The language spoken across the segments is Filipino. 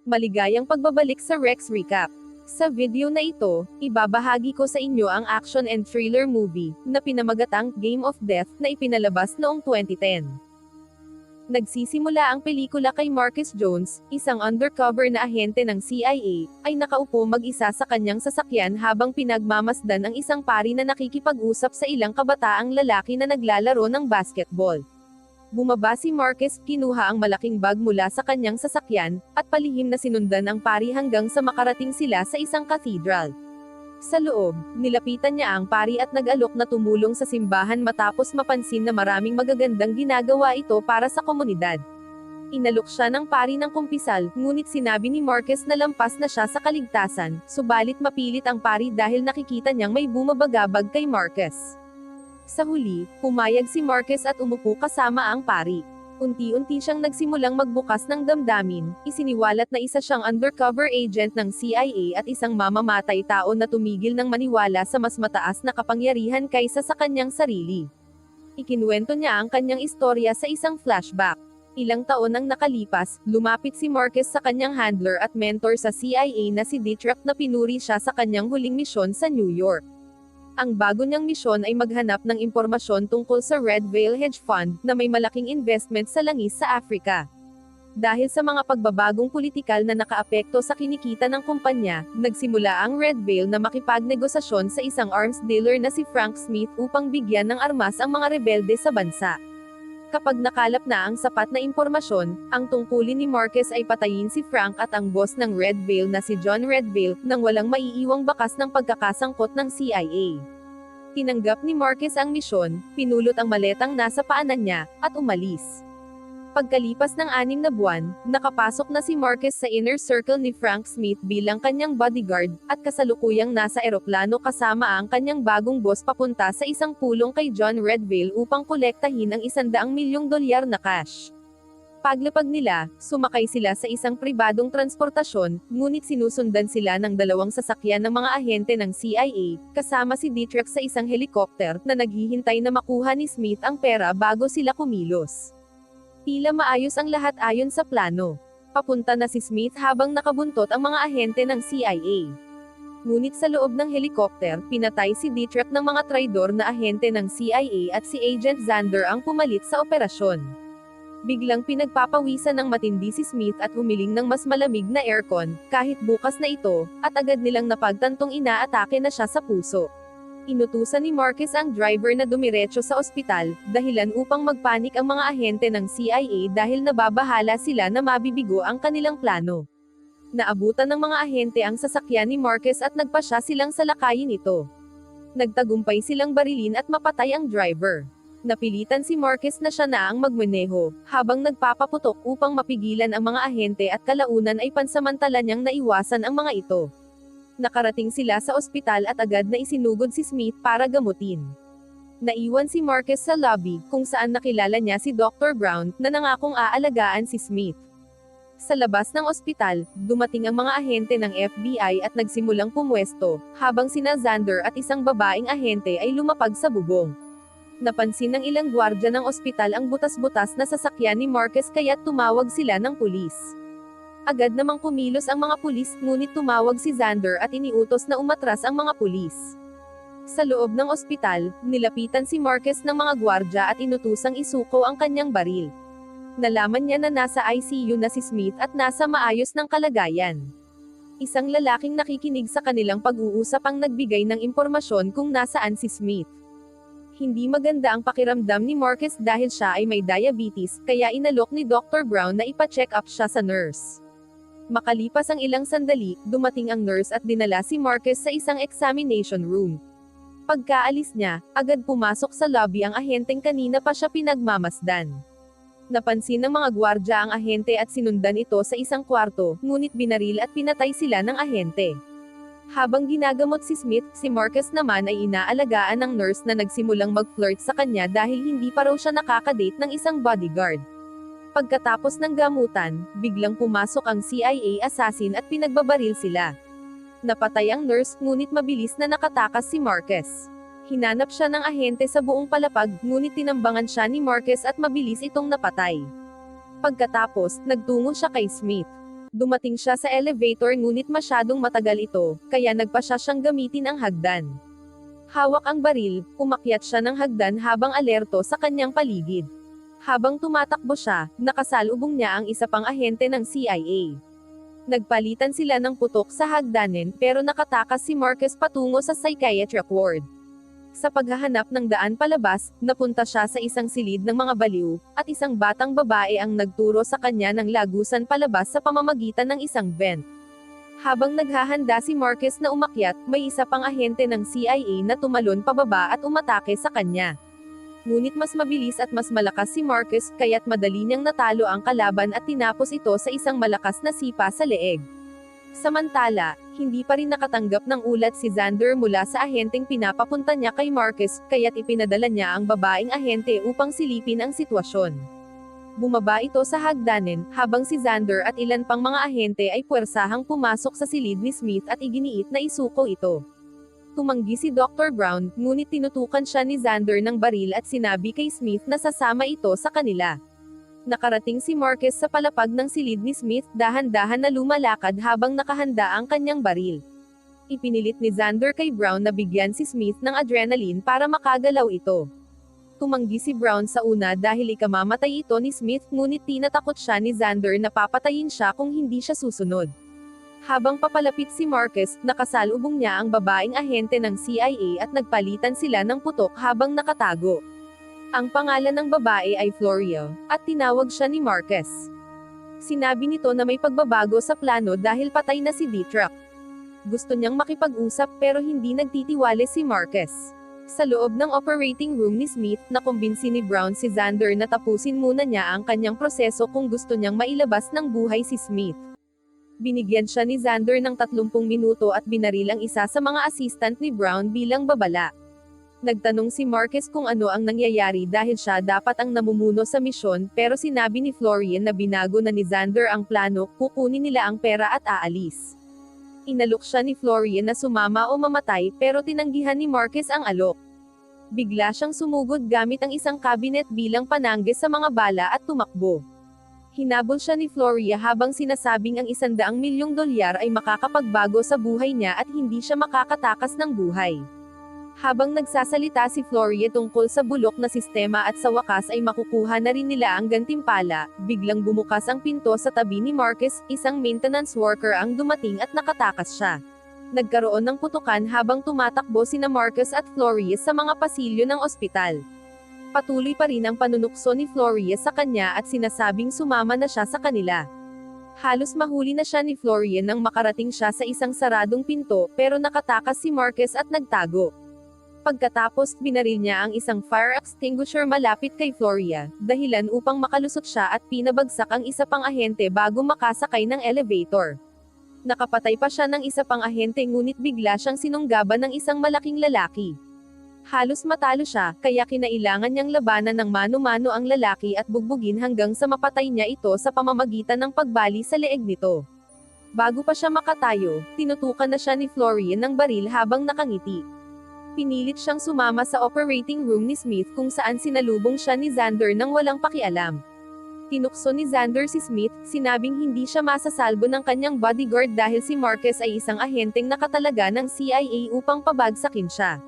Maligayang pagbabalik sa Rex Recap. Sa video na ito, ibabahagi ko sa inyo ang action and thriller movie na pinamagatang Game of Death na ipinalabas noong 2010. Nagsisimula ang pelikula kay Marcus Jones, isang undercover na ahente ng CIA, ay nakaupo mag-isa sa kanyang sasakyan habang pinagmamasdan ang isang pari na nakikipag-usap sa ilang kabataang lalaki na naglalaro ng basketball. Bumaba si Marcus, kinuha ang malaking bag mula sa kanyang sasakyan, at palihim na sinundan ang pari hanggang sa makarating sila sa isang cathedral. Sa loob, nilapitan niya ang pari at nag-alok na tumulong sa simbahan matapos mapansin na maraming magagandang ginagawa ito para sa komunidad. Inalok siya ng pari ng kumpisal, ngunit sinabi ni Marcus na lampas na siya sa kaligtasan, subalit mapilit ang pari dahil nakikita niyang may bumabagabag kay Marcus. Sa huli, pumayag si Marcus at umupo kasama ang pari. Unti-unti siyang nagsimulang magbukas ng damdamin, isiniwalat na isa siyang undercover agent ng CIA at isang mamamatay tao na tumigil ng maniwala sa mas mataas na kapangyarihan kaysa sa kanyang sarili. Ikinuwento niya ang kanyang istorya sa isang flashback. Ilang taon nang nakalipas, lumapit si Marcus sa kanyang handler at mentor sa CIA na si Dietrich na pinuri siya sa kanyang huling misyon sa New York. Ang bago niyang misyon ay maghanap ng impormasyon tungkol sa Red Veil Hedge Fund, na may malaking investment sa langis sa Africa. Dahil sa mga pagbabagong politikal na nakaapekto sa kinikita ng kumpanya, nagsimula ang Red Veil na makipagnegosasyon sa isang arms dealer na si Frank Smith upang bigyan ng armas ang mga rebelde sa bansa. Kapag nakalap na ang sapat na impormasyon, ang tungkulin ni Marcus ay patayin si Frank at ang boss ng Red Veil na si John Red Veil, nang walang maiiwang bakas ng pagkakasangkot ng CIA. Tinanggap ni Marcus ang misyon, pinulot ang maletang nasa paanan niya, at umalis. Pagkalipas ng 6 na buwan, nakapasok na si Marcus sa inner circle ni Frank Smith bilang kanyang bodyguard, at kasalukuyang nasa eroplano kasama ang kanyang bagong boss papunta sa isang pulong kay John Red Veil upang kolektahin ang $100 milyong na cash. Paglapag nila, sumakay sila sa isang pribadong transportasyon, ngunit sinusundan sila ng 2 sasakyan ng mga ahente ng CIA, kasama si Dietrich sa isang helicopter, na naghihintay na makuha ni Smith ang pera bago sila kumilos. Tila maayos ang lahat ayon sa plano. Papunta na si Smith habang nakabuntot ang mga ahente ng CIA. Ngunit sa loob ng helicopter, pinatay si Dietrich ng mga traidor na ahente ng CIA at si Agent Zander ang pumalit sa operasyon. Biglang pinagpapawisan ng matindi si Smith at humiling ng mas malamig na aircon, kahit bukas na ito, at agad nilang napagtantong inaatake na siya sa puso. Inutusan ni Marcus ang driver na dumiretso sa ospital, dahilan upang magpanik ang mga ahente ng CIA dahil nababahala sila na mabibigo ang kanilang plano. Naabutan ng mga ahente ang sasakyan ni Marcus at nagpasya silang salakayin ito. Nagtagumpay silang barilin at mapatay ang driver. Napilitan si Marcus na siya na ang magmaneho, habang nagpapaputok upang mapigilan ang mga ahente at kalaunan ay pansamantala niyang naiwasan ang mga ito. Nakarating sila sa ospital at agad na isinugod si Smith para gamutin. Naiwan si Marcus sa lobby, kung saan nakilala niya si Dr. Brown, na nangakong aalagaan si Smith. Sa labas ng ospital, dumating ang mga ahente ng FBI at nagsimulang pumwesto, habang sina Zander at isang babaeng ahente ay lumapag sa bubong. Napansin ng ilang gwardya ng ospital ang butas-butas na sasakyan ni Marcus kaya't tumawag sila ng pulis. Agad namang kumilos ang mga pulis, ngunit tumawag si Zander at iniutos na umatras ang mga pulis. Sa loob ng ospital, nilapitan si Marcus ng mga gwardya at inutusang isuko ang kanyang baril. Nalaman niya na nasa ICU na si Smith at nasa maayos ng kalagayan. Isang lalaking nakikinig sa kanilang pag-uusap ang nagbigay ng impormasyon kung nasaan si Smith. Hindi maganda ang pakiramdam ni Marcus dahil siya ay may diabetes, kaya inalok ni Dr. Brown na ipa-check up siya sa nurse. Makalipas ang ilang sandali, dumating ang nurse at dinala si Marcus sa isang examination room. Pagkaalis niya, agad pumasok sa lobby ang ahenteng kanina pa siya pinagmamasdan. Napansin ng mga gwardya ang ahente at sinundan ito sa isang kwarto, ngunit binaril at pinatay sila ng ahente. Habang ginagamot si Smith, si Marcus naman ay inaalagaan ng nurse na nagsimulang mag-flirt sa kanya dahil hindi pa raw siya nakakadate ng isang bodyguard. Pagkatapos ng gamutan, biglang pumasok ang CIA assassin at pinagbabaril sila. Napatay ang nurse, ngunit mabilis na nakatakas si Marcus. Hinanap siya ng ahente sa buong palapag, ngunit tinambangan siya ni Marcus at mabilis itong napatay. Pagkatapos, nagtungo siya kay Smith. Dumating siya sa elevator ngunit masyadong matagal ito, kaya nagpa siya siyang gamitin ang hagdan. Hawak ang baril, umakyat siya ng hagdan habang alerto sa kanyang paligid. Habang tumatakbo siya, nakasalubong niya ang isa pang ahente ng CIA. Nagpalitan sila ng putok sa hagdanen pero nakatakas si Marcus patungo sa psychiatric ward. Sa paghahanap ng daan palabas, napunta siya sa isang silid ng mga baliw, at isang batang babae ang nagturo sa kanya ng lagusan palabas sa pamamagitan ng isang vent. Habang naghahanda si Marcus na umakyat, may isa pang ahente ng CIA na tumalon pababa at umatake sa kanya. Ngunit mas mabilis at mas malakas si Marcus, kaya't madali niyang natalo ang kalaban at tinapos ito sa isang malakas na sipa sa leeg. Samantala, hindi pa rin nakatanggap ng ulat si Xander mula sa ahenteng pinapapunta niya kay Marcus, kaya't ipinadala niya ang babaeng ahente upang silipin ang sitwasyon. Bumaba ito sa hagdanen, habang si Xander at ilan pang mga ahente ay puwersahang pumasok sa silid ni Smith at iginiit na isuko ito. Tumanggi si Dr. Brown, ngunit tinutukan siya ni Xander ng baril at sinabi kay Smith na sasama ito sa kanila. Nakarating si Marcus sa palapag ng silid ni Smith, dahan-dahan na lumalakad habang nakahanda ang kanyang baril. Ipinilit ni Xander kay Brown na bigyan si Smith ng adrenaline para makagalaw ito. Tumanggi si Brown sa una dahil ikamamatay ito ni Smith, ngunit tinatakot siya ni Xander na papatayin siya kung hindi siya susunod. Habang papalapit si Marcus, nakasalubong niya ang babaeng ahente ng CIA at nagpalitan sila ng putok habang nakatago. Ang pangalan ng babae ay Floria, at tinawag siya ni Marcus. Sinabi nito na may pagbabago sa plano dahil patay na si Dietrich. Gusto niyang makipag-usap pero hindi nagtitiwala si Marcus. Sa loob ng operating room ni Smith, nakumbinsi ni Brown si Xander na tapusin muna niya ang kanyang proseso kung gusto niyang mailabas ng buhay si Smith. Binigyan siya ni Xander ng 30 minuto at binaril ang isa sa mga assistant ni Brown bilang babala. Nagtanong si Marcus kung ano ang nangyayari dahil siya dapat ang namumuno sa misyon, pero sinabi ni Florian na binago na ni Xander ang plano, kukunin nila ang pera at aalis. Inalok siya ni Florian na sumama o mamatay pero tinanggihan ni Marcus ang alok. Bigla siyang sumugod gamit ang isang cabinet bilang panangge sa mga bala at tumakbo. Hinabol siya ni Floria habang sinasabing ang $100 milyong ay makakapagbago sa buhay niya at hindi siya makakatakas ng buhay. Habang nagsasalita si Floria tungkol sa bulok na sistema at sa wakas ay makukuha na rin nila ang gantimpala, biglang bumukas ang pinto sa tabi ni Marcus, isang maintenance worker ang dumating at nakatakas siya. Nagkaroon ng putukan habang tumatakbo sina Marcus at Floria sa mga pasilyo ng ospital. Patuloy pa rin ang panunukso ni Floria sa kanya at sinasabing sumama na siya sa kanila. Halos mahuli na siya ni Floria nang makarating siya sa isang saradong pinto, pero nakatakas si Marcus at nagtago. Pagkatapos, binaril niya ang isang fire extinguisher malapit kay Floria, dahilan upang makalusot siya at pinabagsak ang isa pang ahente bago makasakay ng elevator. Nakapatay pa siya ng isa pang ahente ngunit bigla siyang sinunggaban ng isang malaking lalaki. Halos matalo siya, kaya kinailangan niyang labanan ng mano-mano ang lalaki at bugbugin hanggang sa mapatay niya ito sa pamamagitan ng pagbali sa leeg nito. Bago pa siya makatayo, tinutukan na siya ni Florian ng baril habang nakangiti. Pinilit siyang sumama sa operating room ni Smith kung saan sinalubong siya ni Xander nang walang pakialam. Tinukso ni Xander si Smith, sinabing hindi siya masasalbo ng kanyang bodyguard dahil si Marcus ay isang ahenteng nakatalaga ng CIA upang pabagsakin siya.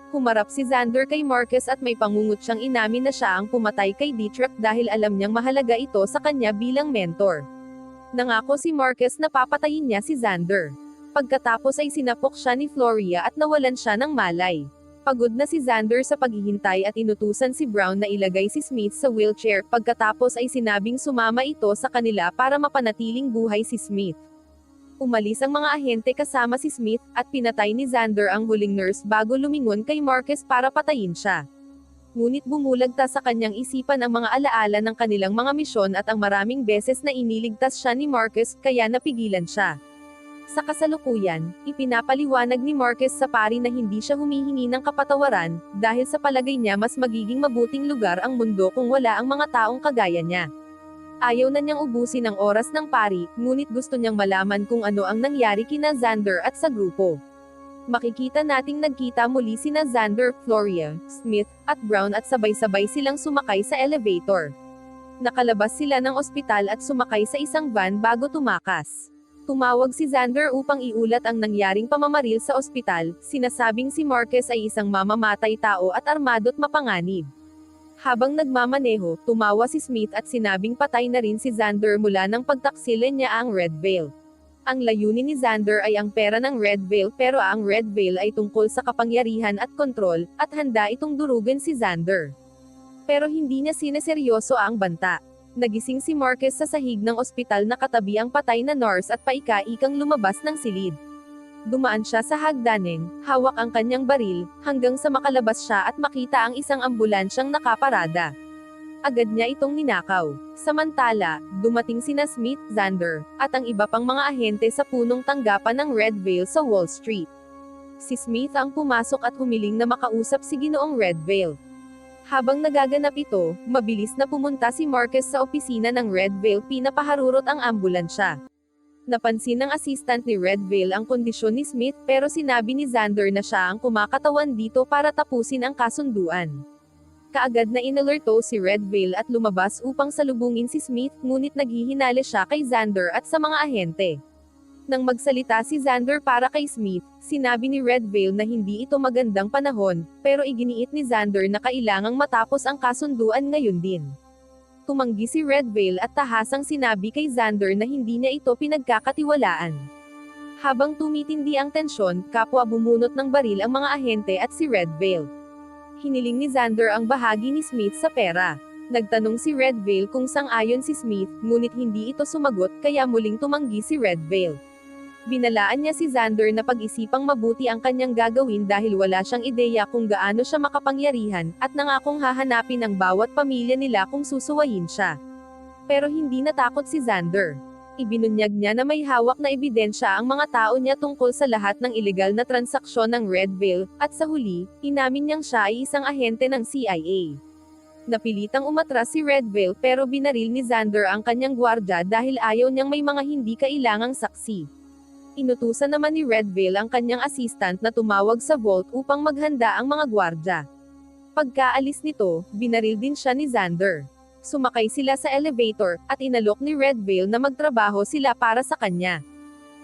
Humarap si Xander kay Marcus at may pangungot siyang inamin na siya ang pumatay kay Dietrich dahil alam niyang mahalaga ito sa kanya bilang mentor. Nangako si Marcus na papatayin niya si Xander. Pagkatapos ay sinapok siya ni Floria at nawalan siya ng malay. Pagod na si Xander sa paghihintay at inutusan si Brown na ilagay si Smith sa wheelchair, pagkatapos ay sinabing sumama ito sa kanila para mapanatiling buhay si Smith. Umalis ang mga ahente kasama si Smith, at pinatay ni Xander ang huling nurse bago lumingon kay Marcus para patayin siya. Ngunit bumulagta sa kanyang isipan ang mga alaala ng kanilang mga misyon at ang maraming beses na iniligtas siya ni Marcus, kaya napigilan siya. Sa kasalukuyan, ipinapaliwanag ni Marcus sa pari na hindi siya humihingi ng kapatawaran, dahil sa palagay niya mas magiging mabuting lugar ang mundo kung wala ang mga taong kagaya niya. Ayaw na niyang ubusin ang oras ng pari, ngunit gusto niyang malaman kung ano ang nangyari kina Xander at sa grupo. Makikita nating nagkita muli sina Xander, Floria, Smith, at Brown at sabay-sabay silang sumakay sa elevator. Nakalabas sila ng ospital at sumakay sa isang van bago tumakas. Tumawag si Xander upang iulat ang nangyaring pamamaril sa ospital, sinasabing si Marcus ay isang mamamatay tao at armado't mapanganib. Habang nagmamaneho, tumawa si Smith at sinabing patay na rin si Xander mula nang pagtaksilin niya ang Red Veil. Ang layunin ni Xander ay ang pera ng Red Veil pero ang Red Veil ay tungkol sa kapangyarihan at kontrol, at handa itong durugan si Xander. Pero hindi niya sineseryoso ang banta. Nagising si Marcus sa sahig ng ospital na katabi ang patay na nurse at paika-ikang lumabas ng silid. Dumaan siya sa hagdanan, hawak ang kanyang baril, hanggang sa makalabas siya at makita ang isang ambulansyang nakaparada. Agad niya itong ninakaw. Samantala, dumating sina Smith, Xander, at ang iba pang mga ahente sa punong tanggapan ng Red Veil sa Wall Street. Si Smith ang pumasok at humiling na makausap si Ginoong Red Veil. Habang nagaganap ito, mabilis na pumunta si Marcus sa opisina ng Red Veil, pinapaharurot ang ambulansya. Napansin ng assistant ni Red Veil ang kondisyon ni Smith pero sinabi ni Xander na siya ang kumakatawan dito para tapusin ang kasunduan. Kaagad na inalerto si Red Veil at lumabas upang salubungin si Smith, ngunit naghihinala siya kay Xander at sa mga ahente. Nang magsalita si Xander para kay Smith, sinabi ni Red Veil na hindi ito magandang panahon, pero iginiit ni Xander na kailangang matapos ang kasunduan ngayon din. Tumanggi si Red Veil at tahasang sinabi kay Xander na hindi niya ito pinagkakatiwalaan. Habang tumitindi ang tensyon, kapwa bumunot ng baril ang mga ahente at si Red Veil. Hiniling ni Xander ang bahagi ni Smith sa pera. Nagtanong si Red Veil kung sang-ayon si Smith, ngunit hindi ito sumagot kaya muling tumanggi si Red Veil. Binalaan niya si Xander na pag-isipang mabuti ang kanyang gagawin dahil wala siyang ideya kung gaano siya makapangyarihan, at nangakong hahanapin ang bawat pamilya nila kung susuwayin siya. Pero hindi natakot si Xander. Ibinunyag niya na may hawak na ebidensya ang mga tao niya tungkol sa lahat ng ilegal na transaksyon ng Red Veil, at sa huli, inamin niyang siya ay isang ahente ng CIA. Napilitang umatras si Red Veil pero binaril ni Xander ang kanyang gwardya dahil ayaw niyang may mga hindi kailangang saksi. Inutusan naman ni Red Veil ang kanyang assistant na tumawag sa vault upang maghanda ang mga gwardya. Pagkaalis nito, binaril din siya ni Xander. Sumakay sila sa elevator, at inalok ni Red Veil na magtrabaho sila para sa kanya.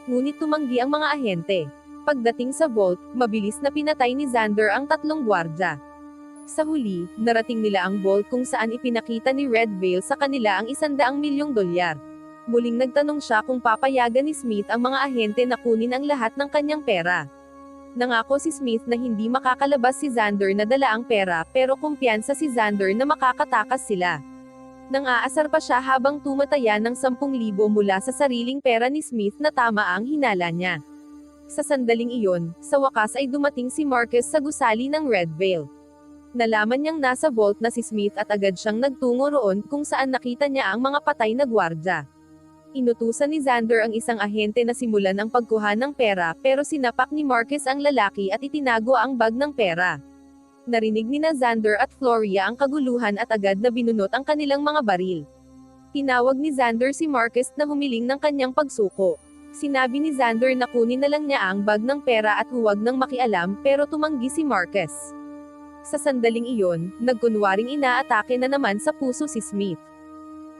Ngunit tumanggi ang mga ahente. Pagdating sa vault, mabilis na pinatay ni Xander ang 3 gwardya. Sa huli, narating nila ang vault kung saan ipinakita ni Red Veil sa kanila ang $100 milyong. Muling nagtanong siya kung papayagan ni Smith ang mga ahente na kunin ang lahat ng kanyang pera. Nangako si Smith na hindi makakalabas si Xander na dala ang pera pero kumpiyansa si Xander na makakatakas sila. Nang-aasar pa siya habang tumataya ng 10,000 mula sa sariling pera ni Smith na tama ang hinala niya. Sa sandaling iyon, sa wakas ay dumating si Marcus sa gusali ng Red Veil. Nalaman niyang nasa vault na si Smith at agad siyang nagtungo roon kung saan nakita niya ang mga patay na gwardya. Inutusan ni Xander ang isang ahente na simulan ang pagkuha ng pera pero sinapak ni Marcus ang lalaki at itinago ang bag ng pera. Narinig ni Xander at Floria ang kaguluhan at agad na binunot ang kanilang mga baril. Tinawag ni Xander si Marcus na humiling ng kanyang pagsuko. Sinabi ni Xander na kunin na lang niya ang bag ng pera at huwag nang makialam pero tumanggi si Marcus. Sa sandaling iyon, nagkunwaring inaatake na naman sa puso si Smith.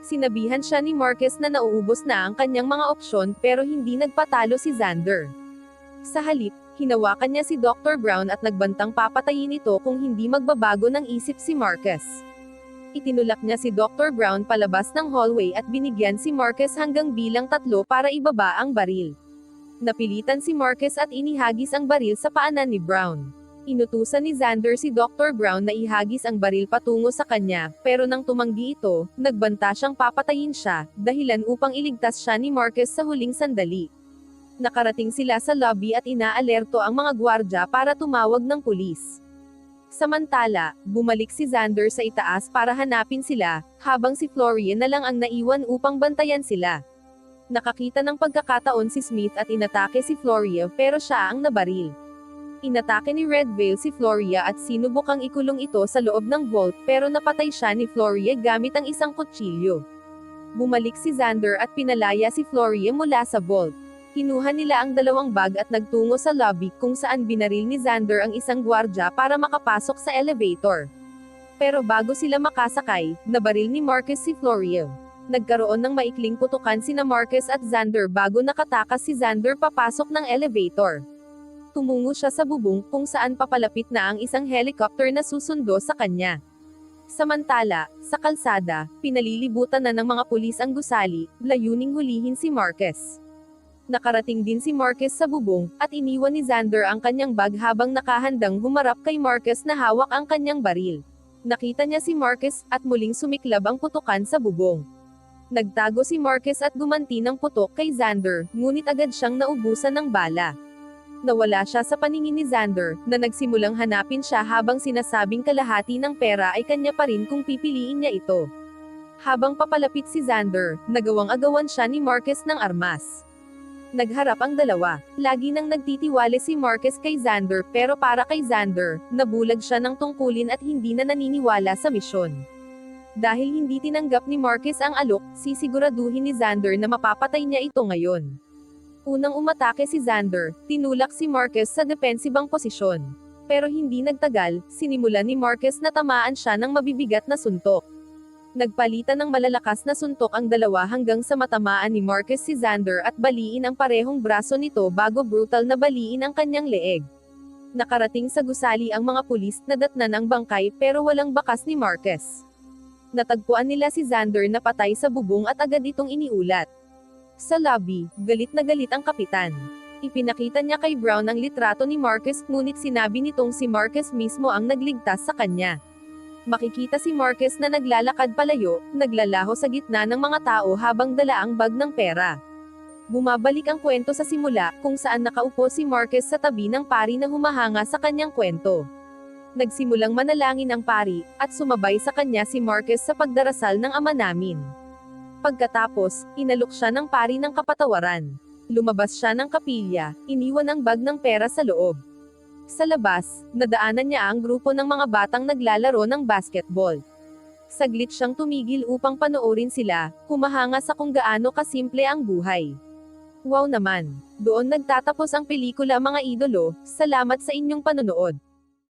Sinabihan siya ni Marcus na nauubos na ang kanyang mga opsyon pero hindi nagpatalo si Xander. Sa halip, hinawakan niya si Dr. Brown at nagbantang papatayin ito kung hindi magbabago ng isip si Marcus. Itinulak niya si Dr. Brown palabas ng hallway at binigyan si Marcus hanggang bilang 3 para ibaba ang baril. Napilitan si Marcus at inihagis ang baril sa paanan ni Brown. Inutusan ni Xander si Dr. Brown na ihagis ang baril patungo sa kanya, pero nang tumanggi ito, nagbanta siyang papatayin siya, dahilan upang iligtas siya ni Marcus sa huling sandali. Nakarating sila sa lobby at inaalerto ang mga gwardya para tumawag ng pulis. Samantala, bumalik si Xander sa itaas para hanapin sila, habang si Floria na lang ang naiwan upang bantayan sila. Nakakita ng pagkakataon si Smith at inatake si Floria pero siya ang nabaril. Inatake ni Red Veil si Floria at sinubukang ikulong ito sa loob ng vault pero napatay siya ni Floria gamit ang isang kutsilyo. Bumalik si Xander at pinalaya si Floria mula sa vault. Kinuha nila ang 2 bag at nagtungo sa lobby kung saan binaril ni Xander ang isang gwardya para makapasok sa elevator. Pero bago sila makasakay, nabaril ni Marcus si Florio. Nagkaroon ng maikling putukan sina Marcus at Xander bago nakatakas si Xander papasok ng elevator. Tumungo siya sa bubong kung saan papalapit na ang isang helicopter na susundo sa kanya. Samantala, sa kalsada, pinalilibutan na ng mga pulis ang gusali, layuning hulihin si Marcus. Nakarating din si Marcus sa bubong, at iniwan ni Xander ang kanyang bag habang nakahandang humarap kay Marcus na hawak ang kanyang baril. Nakita niya si Marcus, at muling sumiklab ang putukan sa bubong. Nagtago si Marcus at gumanti ng putok kay Xander, ngunit agad siyang naubusan ng bala. Nawala siya sa paningin ni Xander, na nagsimulang hanapin siya habang sinasabing kalahati ng pera ay kanya pa rin kung pipiliin niya ito. Habang papalapit si Xander, nagawang-agawan siya ni Marcus ng armas. Nagharap ang dalawa. Lagi nang nagtitiwala si Marcus kay Xander pero para kay Xander, nabulag siya ng tungkulin at hindi na naniniwala sa misyon. Dahil hindi tinanggap ni Marcus ang alok, sisiguraduhin ni Xander na mapapatay niya ito ngayon. Unang umatake si Xander, tinulak si Marcus sa depensibang posisyon. Pero hindi nagtagal, sinimulan ni Marcus na tamaan siya ng mabibigat na suntok. Nagpalitan ng malalakas na suntok ang dalawa hanggang sa matamaan ni Marcus si Xander at baliin ang parehong braso nito bago brutal na baliin ang kanyang leeg. Nakarating sa gusali ang mga pulis na datnan ang bangkay pero walang bakas ni Marcus. Natagpuan nila si Xander na patay sa bubong at agad itong iniulat. Sa lobby, galit na galit ang kapitan. Ipinakita niya kay Brown ang litrato ni Marcus ngunit sinabi nitong si Marcus mismo ang nagligtas sa kanya. Makikita si Marcus na naglalakad palayo, naglalaho sa gitna ng mga tao habang dala ang bag ng pera. Bumabalik ang kwento sa simula, kung saan nakaupo si Marcus sa tabi ng pari na humahanga sa kanyang kwento. Nagsimulang manalangin ang pari, at sumabay sa kanya si Marcus sa pagdarasal ng Ama Namin. Pagkatapos, inalok siya ng pari ng kapatawaran. Lumabas siya ng kapilya, iniwan ang bag ng pera sa loob. Sa labas, nadaanan niya ang grupo ng mga batang naglalaro ng basketball. Saglit siyang tumigil upang panoorin sila, humahanga sa kung gaano kasimple ang buhay. Wow naman! Doon nagtatapos ang pelikula mga idolo, salamat sa inyong panonood.